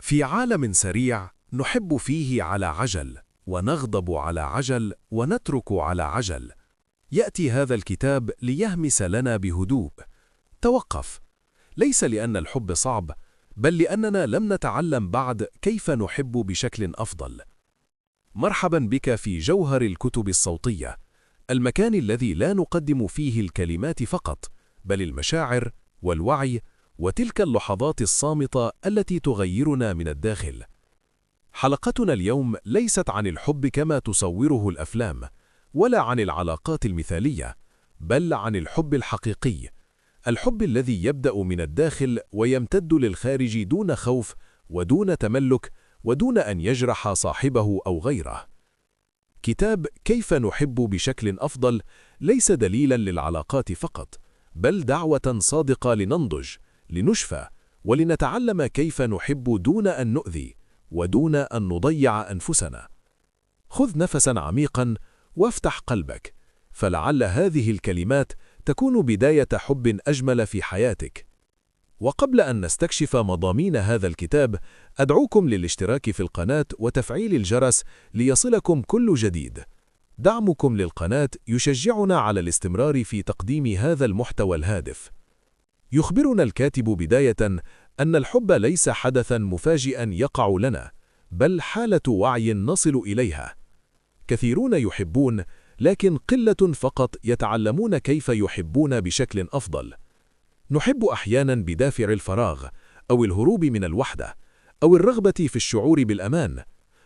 في عالم سريع نحب فيه على عجل، ونغضب على عجل، ونترك على عجل. يأتي هذا الكتاب ليهمس لنا بهدوء. توقف، ليس لأن الحب صعب، بل لأننا لم نتعلم بعد كيف نحب بشكل أفضل. مرحبا بك في جوهر الكتب الصوتية، المكان الذي لا نقدم فيه الكلمات فقط، بل المشاعر والوعي وتلك اللحظات الصامتة التي تغيرنا من الداخل. حلقتنا اليوم ليست عن الحب كما تصوره الأفلام، ولا عن العلاقات المثالية، بل عن الحب الحقيقي، الحب الذي يبدأ من الداخل ويمتد للخارج دون خوف ودون تملك ودون أن يجرح صاحبه أو غيره. كتاب كيف نحب بشكل أفضل ليس دليلاً للعلاقات فقط، بل دعوة صادقة لننضج، لنشفى، ولنتعلم كيف نحب دون أن نؤذي، ودون أن نضيع أنفسنا. خذ نفساً عميقاً وافتح قلبك، فلعل هذه الكلمات تكون بداية حب أجمل في حياتك. وقبل أن نستكشف مضامين هذا الكتاب، أدعوكم للاشتراك في القناة وتفعيل الجرس ليصلكم كل جديد. دعمكم للقناة يشجعنا على الاستمرار في تقديم هذا المحتوى الهادف. يخبرنا الكاتب بداية أن الحب ليس حدثاً مفاجئاً يقع لنا، بل حالة وعي نصل إليها. كثيرون يحبون، لكن قلة فقط يتعلمون كيف يحبون بشكل أفضل. نحب أحياناً بدافع الفراغ، أو الهروب من الوحدة، أو الرغبة في الشعور بالأمان،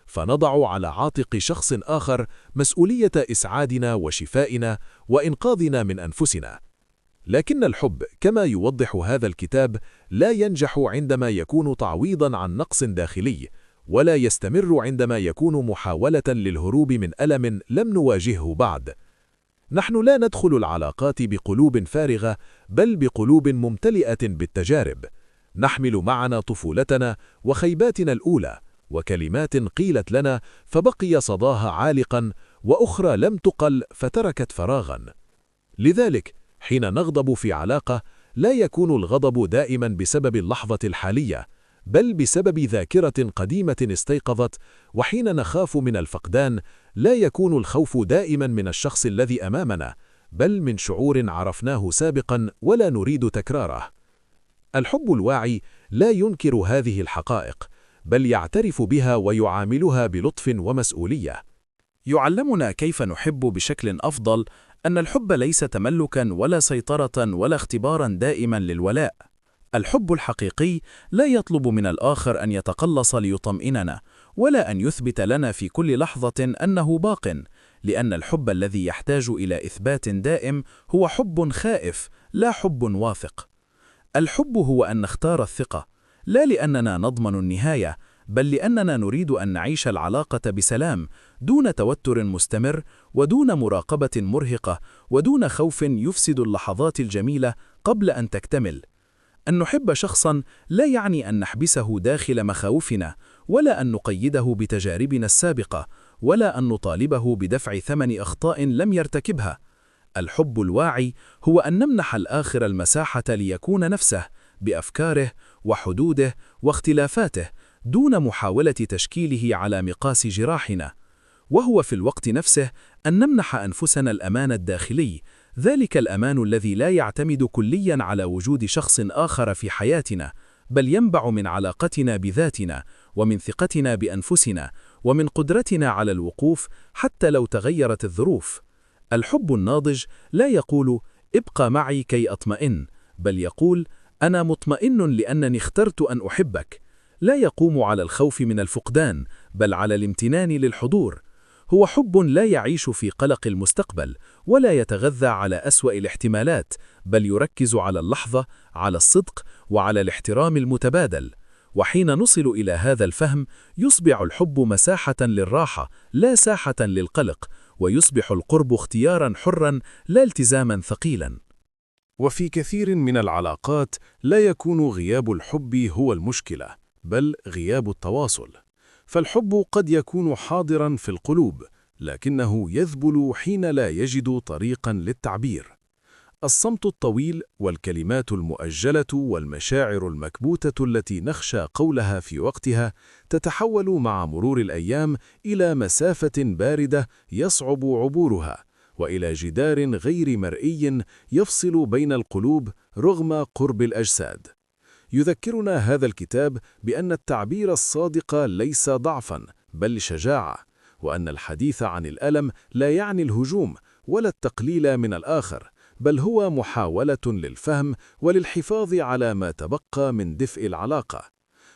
فنضع على عاتق شخص آخر مسؤولية إسعادنا وشفائنا وإنقاذنا من أنفسنا. لكن الحب، كما يوضح هذا الكتاب، لا ينجح عندما يكون تعويضاً عن نقص داخلي، ولا يستمر عندما يكون محاولة للهروب من ألم لم نواجهه بعد. نحن لا ندخل العلاقات بقلوب فارغة، بل بقلوب ممتلئة بالتجارب. نحمل معنا طفولتنا وخيباتنا الأولى، وكلمات قيلت لنا فبقي صداها عالقا، وأخرى لم تقل فتركت فراغا. لذلك حين نغضب في علاقة، لا يكون الغضب دائما بسبب اللحظة الحالية، بل بسبب ذاكرة قديمة استيقظت. وحين نخاف من الفقدان، لا يكون الخوف دائما من الشخص الذي أمامنا، بل من شعور عرفناه سابقا ولا نريد تكراره. الحب الواعي لا ينكر هذه الحقائق، بل يعترف بها ويعاملها بلطف ومسؤولية. يعلمنا كيف نحب بشكل أفضل، أن الحب ليس تملكا ولا سيطرة ولا اختبارا دائما للولاء. الحب الحقيقي لا يطلب من الآخر أن يتقلص ليطمئننا، ولا أن يثبت لنا في كل لحظة أنه باق، لأن الحب الذي يحتاج إلى إثبات دائم هو حب خائف، لا حب واثق. الحب هو أن نختار الثقة، لا لأننا نضمن النهاية، بل لأننا نريد أن نعيش العلاقة بسلام، دون توتر مستمر، ودون مراقبة مرهقة، ودون خوف يفسد اللحظات الجميلة قبل أن تكتمل. أن نحب شخصاً لا يعني أن نحبسه داخل مخاوفنا، ولا أن نقيده بتجاربنا السابقة، ولا أن نطالبه بدفع ثمن أخطاء لم يرتكبها. الحب الواعي هو أن نمنح الآخر المساحة ليكون نفسه، بأفكاره وحدوده واختلافاته، دون محاولة تشكيله على مقاس جراحنا. وهو في الوقت نفسه أن نمنح أنفسنا الأمان الداخلي، ذلك الأمان الذي لا يعتمد كلياً على وجود شخص آخر في حياتنا، بل ينبع من علاقتنا بذاتنا، ومن ثقتنا بأنفسنا، ومن قدرتنا على الوقوف حتى لو تغيرت الظروف. الحب الناضج لا يقول ابقى معي كي أطمئن، بل يقول أنا مطمئن لأنني اخترت أن أحبك. لا يقوم على الخوف من الفقدان، بل على الامتنان للحضور. هو حب لا يعيش في قلق المستقبل، ولا يتغذى على أسوأ الاحتمالات، بل يركز على اللحظة، على الصدق، وعلى الاحترام المتبادل. وحين نصل إلى هذا الفهم، يصبح الحب مساحة للراحة، لا ساحة للقلق، ويصبح القرب اختياراً حراً، لا التزاماً ثقيلاً. وفي كثير من العلاقات لا يكون غياب الحب هو المشكلة، بل غياب التواصل. فالحب قد يكون حاضراً في القلوب، لكنه يذبل حين لا يجد طريقاً للتعبير. الصمت الطويل والكلمات المؤجلة والمشاعر المكبوتة التي نخشى قولها في وقتها تتحول مع مرور الأيام إلى مسافة باردة يصعب عبورها، وإلى جدار غير مرئي يفصل بين القلوب رغم قرب الأجساد. يذكرنا هذا الكتاب بأن التعبير الصادق ليس ضعفاً بل شجاعة، وأن الحديث عن الألم لا يعني الهجوم ولا التقليل من الآخر، بل هو محاولة للفهم وللحفاظ على ما تبقى من دفء العلاقة.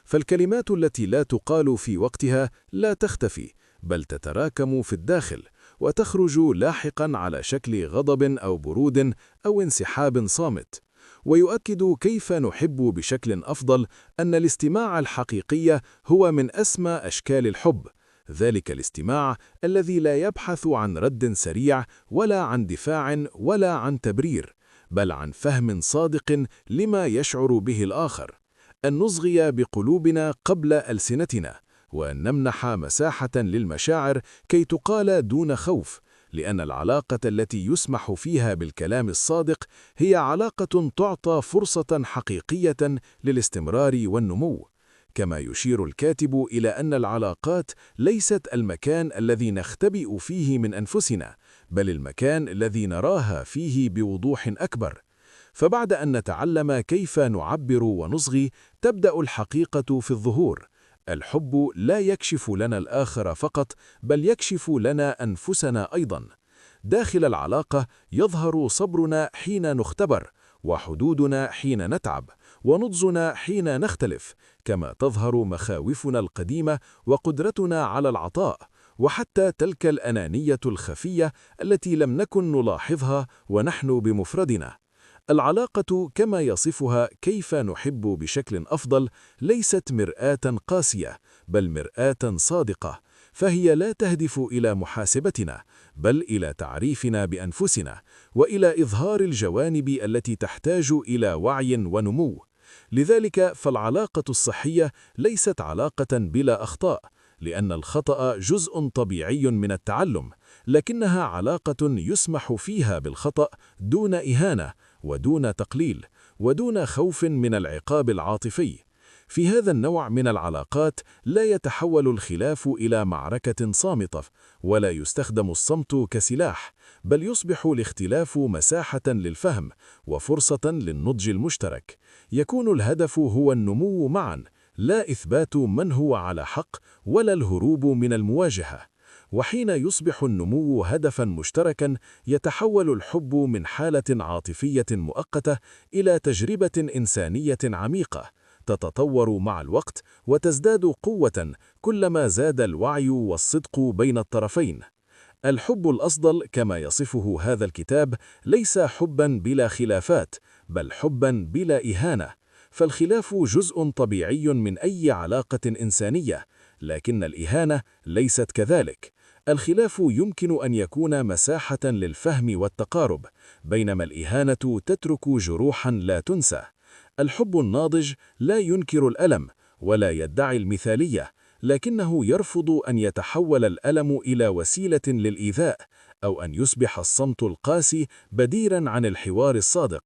فالكلمات التي لا تقال في وقتها لا تختفي، بل تتراكم في الداخل وتخرج لاحقاً على شكل غضب أو برود أو انسحاب صامت. ويؤكد كيف نحب بشكل أفضل أن الاستماع الحقيقي هو من أسمى أشكال الحب، ذلك الاستماع الذي لا يبحث عن رد سريع ولا عن دفاع ولا عن تبرير، بل عن فهم صادق لما يشعر به الآخر. أن نصغي بقلوبنا قبل ألسنتنا، وأن نمنح مساحة للمشاعر كي تقال دون خوف، لأن العلاقة التي يسمح فيها بالكلام الصادق هي علاقة تعطى فرصة حقيقية للاستمرار والنمو. كما يشير الكاتب إلى أن العلاقات ليست المكان الذي نختبئ فيه من أنفسنا، بل المكان الذي نراها فيه بوضوح أكبر. فبعد أن نتعلم كيف نعبر ونصغي، تبدأ الحقيقة في الظهور. الحب لا يكشف لنا الآخر فقط، بل يكشف لنا أنفسنا أيضا. داخل العلاقة يظهر صبرنا حين نختبر، وحدودنا حين نتعب، ونضجنا حين نختلف، كما تظهر مخاوفنا القديمة وقدرتنا على العطاء، وحتى تلك الأنانية الخفية التي لم نكن نلاحظها ونحن بمفردنا. العلاقة كما يصفها كيف نحب بشكل أفضل ليست مرآة قاسية، بل مرآة صادقة، فهي لا تهدف إلى محاسبتنا، بل إلى تعريفنا بأنفسنا، وإلى إظهار الجوانب التي تحتاج إلى وعي ونمو. لذلك فالعلاقة الصحية ليست علاقة بلا أخطاء، لأن الخطأ جزء طبيعي من التعلم، لكنها علاقة يسمح فيها بالخطأ دون إهانة ودون تقليل ودون خوف من العقاب العاطفي. في هذا النوع من العلاقات لا يتحول الخلاف إلى معركة صامتة، ولا يستخدم الصمت كسلاح، بل يصبح الاختلاف مساحة للفهم وفرصة للنضج المشترك. يكون الهدف هو النمو معا، لا إثبات من هو على حق ولا الهروب من المواجهة. وحين يصبح النمو هدفاً مشتركاً، يتحول الحب من حالة عاطفية مؤقتة إلى تجربة إنسانية عميقة، تتطور مع الوقت وتزداد قوة كلما زاد الوعي والصدق بين الطرفين. الحب الأفضل كما يصفه هذا الكتاب ليس حباً بلا خلافات، بل حباً بلا إهانة. فالخلاف جزء طبيعي من أي علاقة إنسانية، لكن الإهانة ليست كذلك. الخلاف يمكن أن يكون مساحة للفهم والتقارب، بينما الإهانة تترك جروحا لا تنسى. الحب الناضج لا ينكر الألم ولا يدعي المثالية، لكنه يرفض أن يتحول الألم إلى وسيلة للإيذاء، أو أن يصبح الصمت القاسي بديلاً عن الحوار الصادق.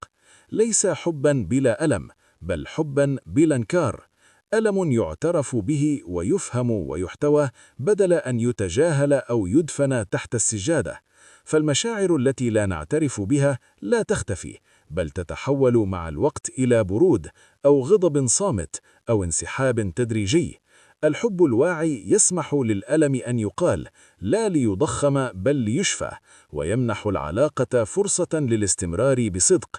ليس حباً بلا ألم، بل حباً بلا انكار. ألم يعترف به ويفهم ويحتوى، بدل أن يتجاهل أو يدفن تحت السجادة. فالمشاعر التي لا نعترف بها لا تختفي، بل تتحول مع الوقت إلى برود أو غضب صامت أو انسحاب تدريجي. الحب الواعي يسمح للألم أن يقال، لا ليضخم بل ليشفى، ويمنح العلاقة فرصة للاستمرار بصدق.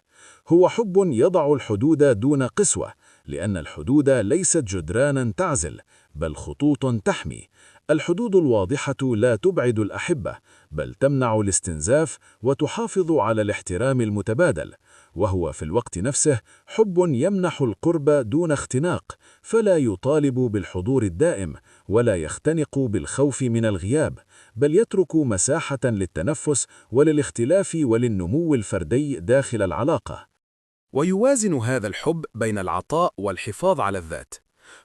هو حب يضع الحدود دون قسوة، لأن الحدود ليست جدرانا تعزل، بل خطوط تحمي. الحدود الواضحة لا تبعد الأحبة، بل تمنع الاستنزاف وتحافظ على الاحترام المتبادل. وهو في الوقت نفسه حب يمنح القرب دون اختناق، فلا يطالب بالحضور الدائم ولا يختنق بالخوف من الغياب، بل يترك مساحة للتنفس وللاختلاف وللنمو الفردي داخل العلاقة. ويوازن هذا الحب بين العطاء والحفاظ على الذات.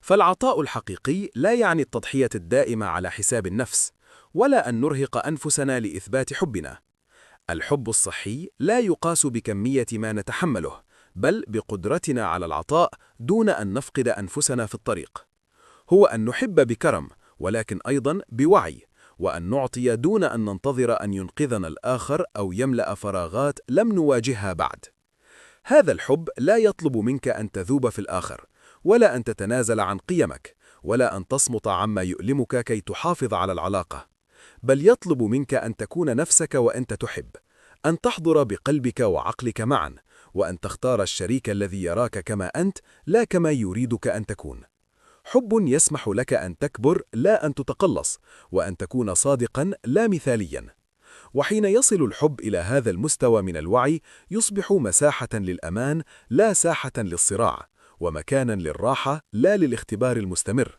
فالعطاء الحقيقي لا يعني التضحية الدائمة على حساب النفس، ولا أن نرهق أنفسنا لإثبات حبنا. الحب الصحي لا يقاس بكمية ما نتحمله، بل بقدرتنا على العطاء دون أن نفقد أنفسنا في الطريق. هو أن نحب بكرم، ولكن أيضا بوعي، وأن نعطي دون أن ننتظر أن ينقذنا الآخر أو يملأ فراغات لم نواجهها بعد. هذا الحب لا يطلب منك أن تذوب في الآخر، ولا أن تتنازل عن قيمك، ولا أن تصمت عما يؤلمك كي تحافظ على العلاقة، بل يطلب منك أن تكون نفسك وأنت تحب، أن تحضر بقلبك وعقلك معا، وأن تختار الشريك الذي يراك كما أنت لا كما يريدك أن تكون. حب يسمح لك أن تكبر لا أن تتقلص، وأن تكون صادقا لا مثاليا. وحين يصل الحب إلى هذا المستوى من الوعي، يصبح مساحة للأمان لا ساحة للصراع، ومكانا للراحة لا للاختبار المستمر.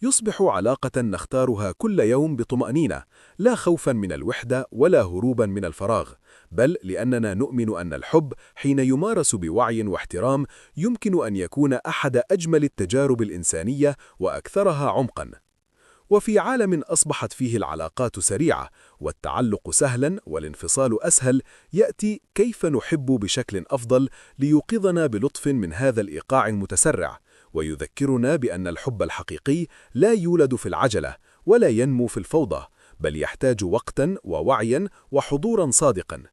يصبح علاقة نختارها كل يوم بطمأنينة، لا خوفا من الوحدة ولا هروبا من الفراغ، بل لأننا نؤمن أن الحب حين يمارس بوعي واحترام يمكن أن يكون أحد أجمل التجارب الإنسانية وأكثرها عمقا. وفي عالم أصبحت فيه العلاقات سريعة والتعلق سهلا والانفصال أسهل، يأتي كيف نحب بشكل أفضل ليوقظنا بلطف من هذا الإيقاع المتسرع، ويذكرنا بأن الحب الحقيقي لا يولد في العجلة ولا ينمو في الفوضى، بل يحتاج وقتا ووعيا وحضورا صادقا.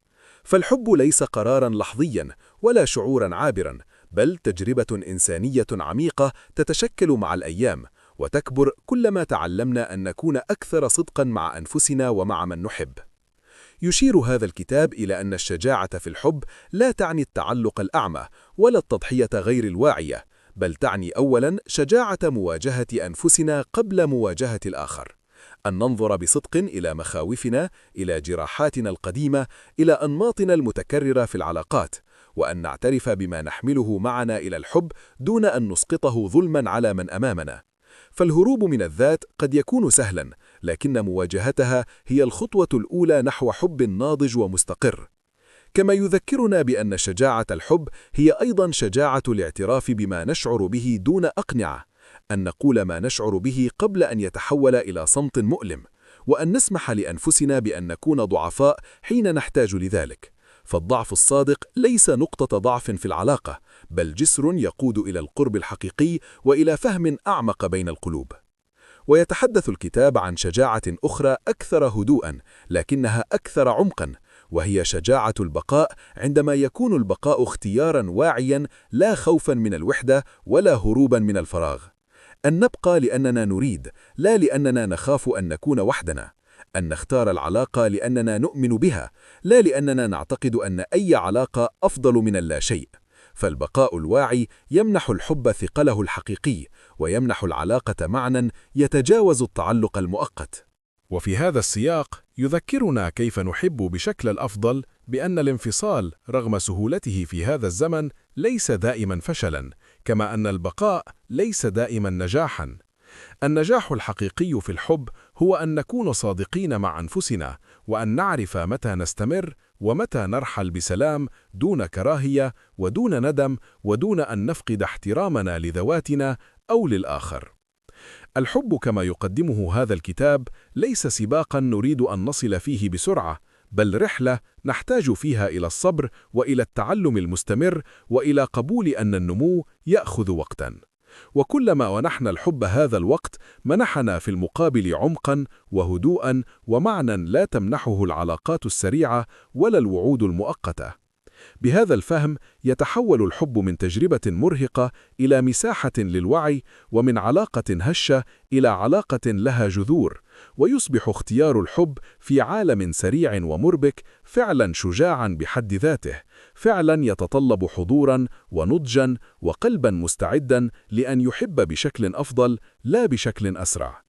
فالحب ليس قرارا لحظيا ولا شعورا عابرا، بل تجربة إنسانية عميقة تتشكل مع الأيام، وتكبر كلما تعلمنا أن نكون أكثر صدقا مع أنفسنا ومع من نحب. يشير هذا الكتاب إلى أن الشجاعة في الحب لا تعني التعلق الأعمى ولا التضحية غير الواعية، بل تعني أولا شجاعة مواجهة أنفسنا قبل مواجهة الآخر، أن ننظر بصدق إلى مخاوفنا، إلى جراحاتنا القديمة، إلى أنماطنا المتكررة في العلاقات، وأن نعترف بما نحمله معنا إلى الحب دون أن نسقطه ظلما على من أمامنا. فالهروب من الذات قد يكون سهلا، لكن مواجهتها هي الخطوة الأولى نحو حب ناضج ومستقر. كما يذكرنا بأن شجاعة الحب هي أيضا شجاعة الاعتراف بما نشعر به دون أقنعة، أن نقول ما نشعر به قبل أن يتحول إلى صمت مؤلم، وأن نسمح لأنفسنا بأن نكون ضعفاء حين نحتاج لذلك. فالضعف الصادق ليس نقطة ضعف في العلاقة، بل جسر يقود إلى القرب الحقيقي وإلى فهم أعمق بين القلوب. ويتحدث الكتاب عن شجاعة أخرى أكثر هدوءا، لكنها أكثر عمقا، وهي شجاعة البقاء، عندما يكون البقاء اختيارا واعيا لا خوفا من الوحدة ولا هروبا من الفراغ. أن نبقى لأننا نريد، لا لأننا نخاف أن نكون وحدنا. أن نختار العلاقة لأننا نؤمن بها، لا لأننا نعتقد أن أي علاقة أفضل من اللاشيء. فالبقاء الواعي يمنح الحب ثقله الحقيقي، ويمنح العلاقة معنى يتجاوز التعلق المؤقت. وفي هذا السياق يذكرنا كيف نحب بشكل الأفضل بأن الانفصال رغم سهولته في هذا الزمن ليس دائما فشلا، كما أن البقاء ليس دائما نجاحا. النجاح الحقيقي في الحب هو أن نكون صادقين مع أنفسنا، وأن نعرف متى نستمر ومتى نرحل بسلام، دون كراهية ودون ندم، ودون أن نفقد احترامنا لذواتنا أو للآخر. الحب كما يقدمه هذا الكتاب ليس سباقا نريد أن نصل فيه بسرعة، بل رحلة نحتاج فيها إلى الصبر وإلى التعلم المستمر وإلى قبول أن النمو يأخذ وقتا. وكلما ونحنا الحب هذا الوقت، منحنا في المقابل عمقا وهدوءا ومعنى لا تمنحه العلاقات السريعة ولا الوعود المؤقتة. بهذا الفهم يتحول الحب من تجربة مرهقة إلى مساحة للوعي، ومن علاقة هشة إلى علاقة لها جذور، ويصبح اختيار الحب في عالم سريع ومربك فعلا شجاعا بحد ذاته، فعلا يتطلب حضورا ونضجا وقلبا مستعدا لأن يحب بشكل أفضل لا بشكل أسرع.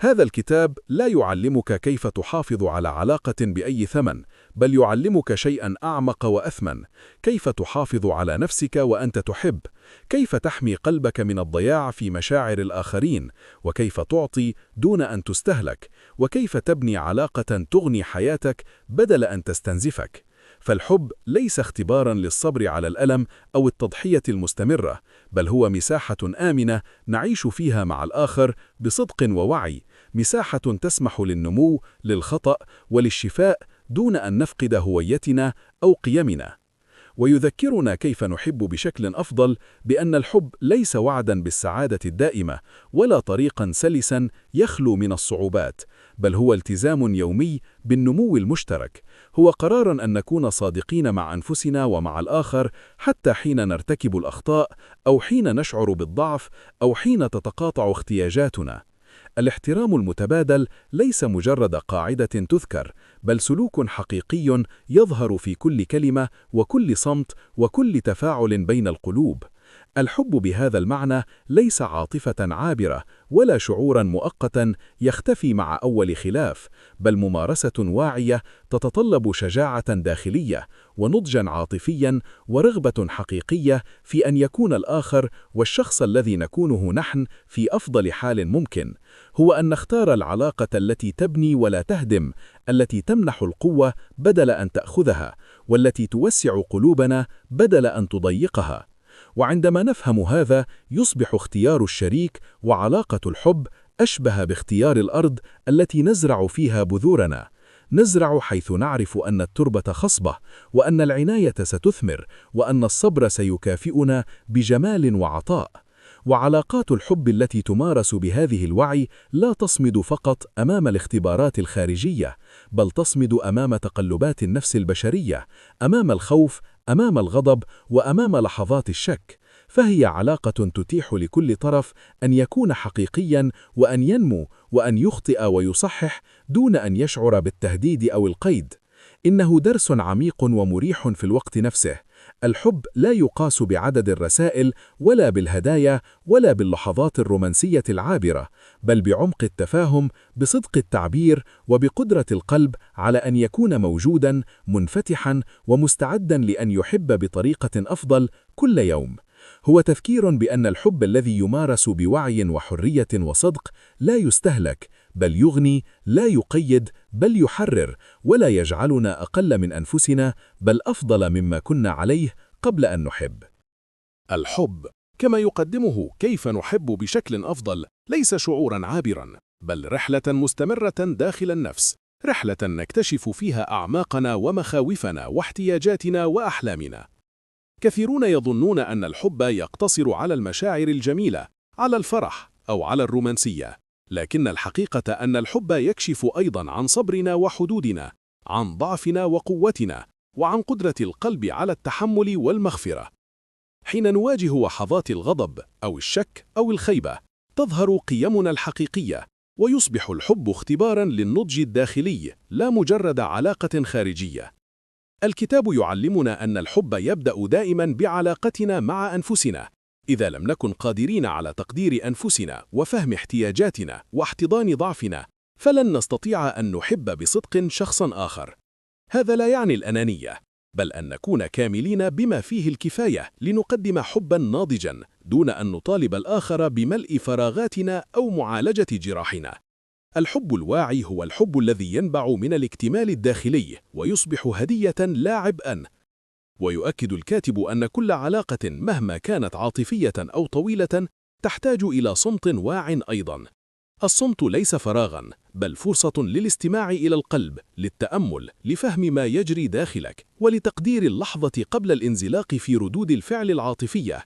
هذا الكتاب لا يعلمك كيف تحافظ على علاقة بأي ثمن، بل يعلمك شيئا أعمق وأثمن: كيف تحافظ على نفسك وأنت تحب، كيف تحمي قلبك من الضياع في مشاعر الآخرين، وكيف تعطي دون أن تستهلك، وكيف تبني علاقة تغني حياتك بدل أن تستنزفك. فالحب ليس اختبارا للصبر على الألم أو التضحية المستمرة، بل هو مساحة آمنة نعيش فيها مع الآخر بصدق ووعي، مساحة تسمح للنمو، للخطأ وللشفاء دون أن نفقد هويتنا أو قيمنا. ويذكرنا كيف نحب بشكل أفضل، بأن الحب ليس وعداً بالسعادة الدائمة ولا طريقاً سلساً يخلو من الصعوبات، بل هو التزام يومي بالنمو المشترك. هو قرار أن نكون صادقين مع أنفسنا ومع الآخر حتى حين نرتكب الأخطاء، أو حين نشعر بالضعف، أو حين تتقاطع احتياجاتنا. الاحترام المتبادل ليس مجرد قاعدة تذكر، بل سلوك حقيقي يظهر في كل كلمة وكل صمت وكل تفاعل بين القلوب. الحب بهذا المعنى ليس عاطفة عابرة ولا شعورا مؤقتا يختفي مع أول خلاف، بل ممارسة واعية تتطلب شجاعة داخلية ونضجا عاطفيا ورغبة حقيقية في أن يكون الآخر والشخص الذي نكونه نحن في أفضل حال ممكن. هو أن نختار العلاقة التي تبني ولا تهدم، التي تمنح القوة بدل أن تأخذها، والتي توسع قلوبنا بدل أن تضيقها. وعندما نفهم هذا، يصبح اختيار الشريك وعلاقة الحب أشبه باختيار الأرض التي نزرع فيها بذورنا. نزرع حيث نعرف أن التربة خصبة، وأن العناية ستثمر، وأن الصبر سيكافئنا بجمال وعطاء. وعلاقات الحب التي تمارس بهذه الوعي لا تصمد فقط أمام الاختبارات الخارجية، بل تصمد أمام تقلبات النفس البشرية، أمام الخوف، أمام الغضب، وأمام لحظات الشك. فهي علاقة تتيح لكل طرف أن يكون حقيقياً، وأن ينمو، وأن يخطئ ويصحح دون أن يشعر بالتهديد أو القيد. إنه درس عميق ومريح في الوقت نفسه. الحب لا يقاس بعدد الرسائل، ولا بالهدايا، ولا باللحظات الرومانسية العابرة، بل بعمق التفاهم، بصدق التعبير، وبقدرة القلب على أن يكون موجوداً، منفتحاً، ومستعداً لأن يحب بطريقة أفضل كل يوم. هو تذكير بأن الحب الذي يمارس بوعي وحرية وصدق لا يستهلك، بل يغني، لا يقيد، بل يحرر، ولا يجعلنا أقل من أنفسنا، بل أفضل مما كنا عليه قبل أن نحب. الحب كما يقدمه كيف نحب بشكل أفضل ليس شعوراً عابراً، بل رحلة مستمرة داخل النفس، رحلة نكتشف فيها أعماقنا ومخاوفنا واحتياجاتنا وأحلامنا. كثيرون يظنون أن الحب يقتصر على المشاعر الجميلة، على الفرح أو على الرومانسية، لكن الحقيقة أن الحب يكشف أيضاً عن صبرنا وحدودنا، عن ضعفنا وقوتنا، وعن قدرة القلب على التحمل والمغفرة. حين نواجه لحظات الغضب أو الشك أو الخيبة، تظهر قيمنا الحقيقية، ويصبح الحب اختباراً للنضج الداخلي، لا مجرد علاقة خارجية. الكتاب يعلمنا أن الحب يبدأ دائماً بعلاقتنا مع أنفسنا. إذا لم نكن قادرين على تقدير أنفسنا وفهم احتياجاتنا واحتضان ضعفنا، فلن نستطيع أن نحب بصدق شخصاً آخر. هذا لا يعني الأنانية، بل أن نكون كاملين بما فيه الكفاية لنقدم حباً ناضجاً، دون أن نطالب الآخر بملء فراغاتنا أو معالجة جراحنا. الحب الواعي هو الحب الذي ينبع من الاكتمال الداخلي، ويصبح هدية لا عبئاً. ويؤكد الكاتب أن كل علاقة مهما كانت عاطفية أو طويلة تحتاج إلى صمت واع أيضاً. الصمت ليس فراغاً، بل فرصة للاستماع إلى القلب، للتأمل، لفهم ما يجري داخلك، ولتقدير اللحظة قبل الانزلاق في ردود الفعل العاطفية.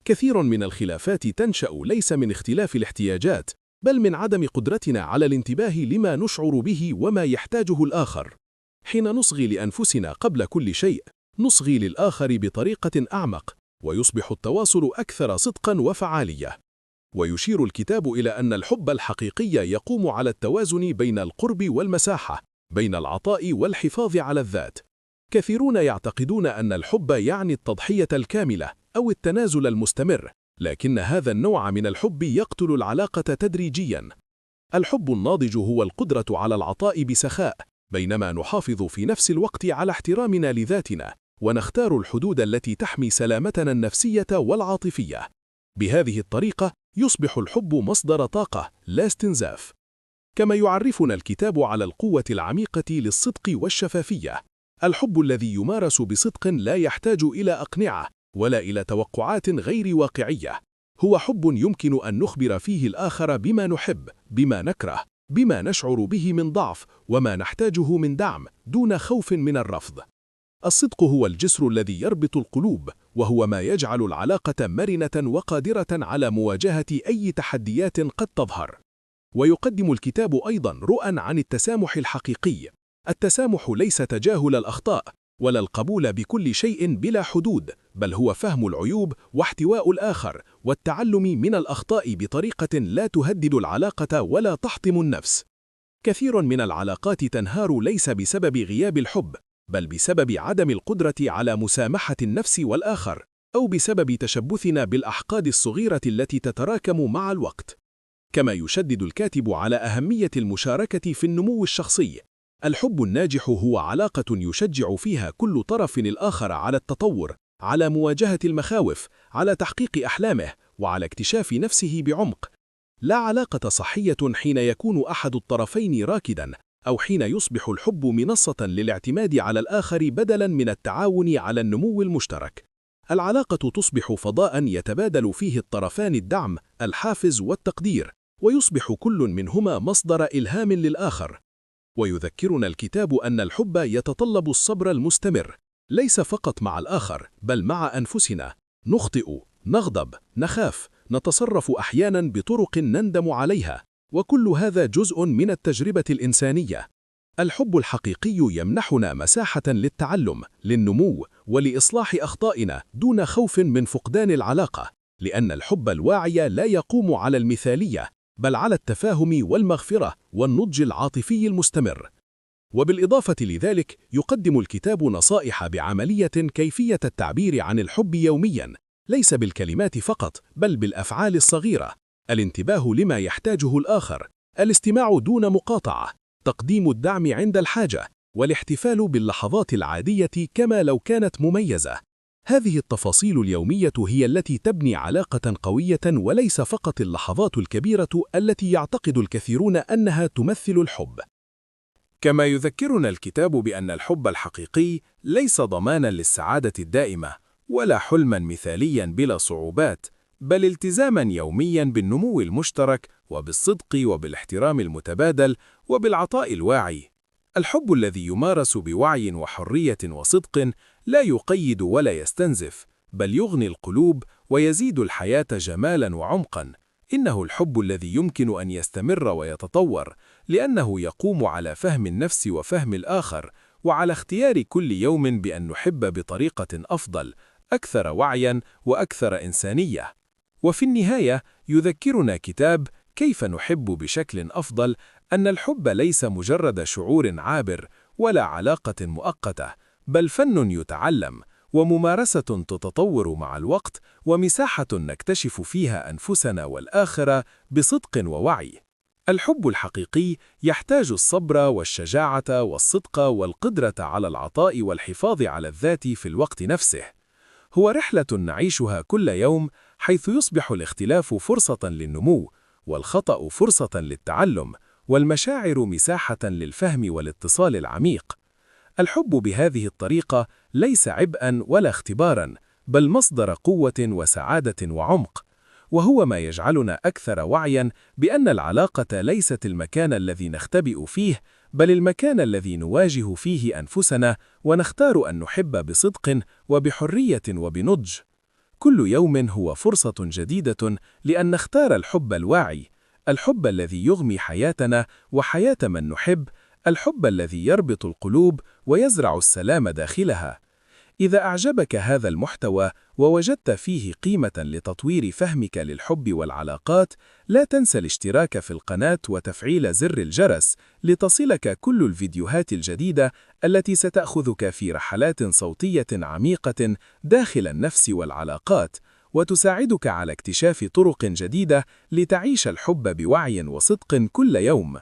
كثير من الخلافات تنشأ ليس من اختلاف الاحتياجات، بل من عدم قدرتنا على الانتباه لما نشعر به وما يحتاجه الآخر. حين نصغي لأنفسنا قبل كل شيء، نصغي للآخر بطريقة أعمق، ويصبح التواصل أكثر صدقاً وفعالية. ويشير الكتاب إلى أن الحب الحقيقي يقوم على التوازن بين القرب والمساحة، بين العطاء والحفاظ على الذات. كثيرون يعتقدون أن الحب يعني التضحية الكاملة أو التنازل المستمر، لكن هذا النوع من الحب يقتل العلاقة تدريجياً. الحب الناضج هو القدرة على العطاء بسخاء، بينما نحافظ في نفس الوقت على احترامنا لذاتنا، ونختار الحدود التي تحمي سلامتنا النفسية والعاطفية. بهذه الطريقة يصبح الحب مصدر طاقة لا استنزاف. كما يعرفنا الكتاب على القوة العميقة للصدق والشفافية. الحب الذي يمارس بصدق لا يحتاج إلى أقنعة ولا إلى توقعات غير واقعية. هو حب يمكن أن نخبر فيه الآخر بما نحب، بما نكره، بما نشعر به من ضعف وما نحتاجه من دعم دون خوف من الرفض. الصدق هو الجسر الذي يربط القلوب، وهو ما يجعل العلاقة مرنة وقادرة على مواجهة أي تحديات قد تظهر. ويقدم الكتاب أيضاً رؤى عن التسامح الحقيقي. التسامح ليس تجاهل الأخطاء ولا القبول بكل شيء بلا حدود، بل هو فهم العيوب واحتواء الآخر والتعلم من الأخطاء بطريقة لا تهدد العلاقة ولا تحطم النفس. كثير من العلاقات تنهار ليس بسبب غياب الحب، بل بسبب عدم القدرة على مسامحة النفس والآخر، أو بسبب تشبثنا بالأحقاد الصغيرة التي تتراكم مع الوقت. كما يشدد الكاتب على أهمية المشاركة في النمو الشخصي. الحب الناجح هو علاقة يشجع فيها كل طرف الآخر على التطور، على مواجهة المخاوف، على تحقيق أحلامه، وعلى اكتشاف نفسه بعمق. لا علاقة صحية حين يكون أحد الطرفين راكداً، أو حين يصبح الحب منصة للاعتماد على الآخر بدلاً من التعاون على النمو المشترك. العلاقة تصبح فضاءً يتبادل فيه الطرفان الدعم، الحافز والتقدير، ويصبح كل منهما مصدر إلهام للآخر. ويذكرنا الكتاب أن الحب يتطلب الصبر المستمر، ليس فقط مع الآخر بل مع أنفسنا. نخطئ، نغضب، نخاف، نتصرف أحياناً بطرق نندم عليها، وكل هذا جزء من التجربة الإنسانية. الحب الحقيقي يمنحنا مساحة للتعلم، للنمو، ولإصلاح أخطائنا دون خوف من فقدان العلاقة، لأن الحب الواعي لا يقوم على المثالية، بل على التفاهم والمغفرة والنضج العاطفي المستمر. وبالإضافة لذلك يقدم الكتاب نصائح بعملية كيفية التعبير عن الحب يومياً، ليس بالكلمات فقط بل بالأفعال الصغيرة. الانتباه لما يحتاجه الآخر، الاستماع دون مقاطعة، تقديم الدعم عند الحاجة، والاحتفال باللحظات العادية كما لو كانت مميزة. هذه التفاصيل اليومية هي التي تبني علاقة قوية، وليس فقط اللحظات الكبيرة التي يعتقد الكثيرون أنها تمثل الحب. كما يذكرنا الكتاب بأن الحب الحقيقي ليس ضماناً للسعادة الدائمة، ولا حلماً مثالياً بلا صعوبات، بل التزاماً يومياً بالنمو المشترك وبالصدق وبالاحترام المتبادل وبالعطاء الواعي. الحب الذي يمارس بوعي وحرية وصدق لا يقيد ولا يستنزف، بل يغني القلوب ويزيد الحياة جمالاً وعمقاً. إنه الحب الذي يمكن أن يستمر ويتطور، لأنه يقوم على فهم النفس وفهم الآخر، وعلى اختيار كل يوم بأن نحب بطريقة أفضل، أكثر وعياً وأكثر إنسانية. وفي النهاية يذكرنا كتاب كيف نحب بشكل أفضل أن الحب ليس مجرد شعور عابر ولا علاقة مؤقتة، بل فن يتعلم وممارسة تتطور مع الوقت، ومساحة نكتشف فيها أنفسنا والآخر بصدق ووعي. الحب الحقيقي يحتاج الصبر والشجاعة والصدق والقدرة على العطاء والحفاظ على الذات في الوقت نفسه. هو رحلة نعيشها كل يوم، حيث يصبح الاختلاف فرصة للنمو، والخطأ فرصة للتعلم، والمشاعر مساحة للفهم والاتصال العميق. الحب بهذه الطريقة ليس عبئاً ولا اختباراً، بل مصدر قوة وسعادة وعمق، وهو ما يجعلنا أكثر وعياً بأن العلاقة ليست المكان الذي نختبئ فيه، بل المكان الذي نواجه فيه أنفسنا ونختار أن نحب بصدق وبحرية وبنضج. كل يوم هو فرصة جديدة لأن نختار الحب الواعي، الحب الذي يغمي حياتنا وحياة من نحب، الحب الذي يربط القلوب ويزرع السلام داخلها. إذا أعجبك هذا المحتوى ووجدت فيه قيمة لتطوير فهمك للحب والعلاقات، لا تنسى الاشتراك في القناة وتفعيل زر الجرس لتصلك كل الفيديوهات الجديدة التي ستأخذك في رحلات صوتية عميقة داخل النفس والعلاقات، وتساعدك على اكتشاف طرق جديدة لتعيش الحب بوعي وصدق كل يوم.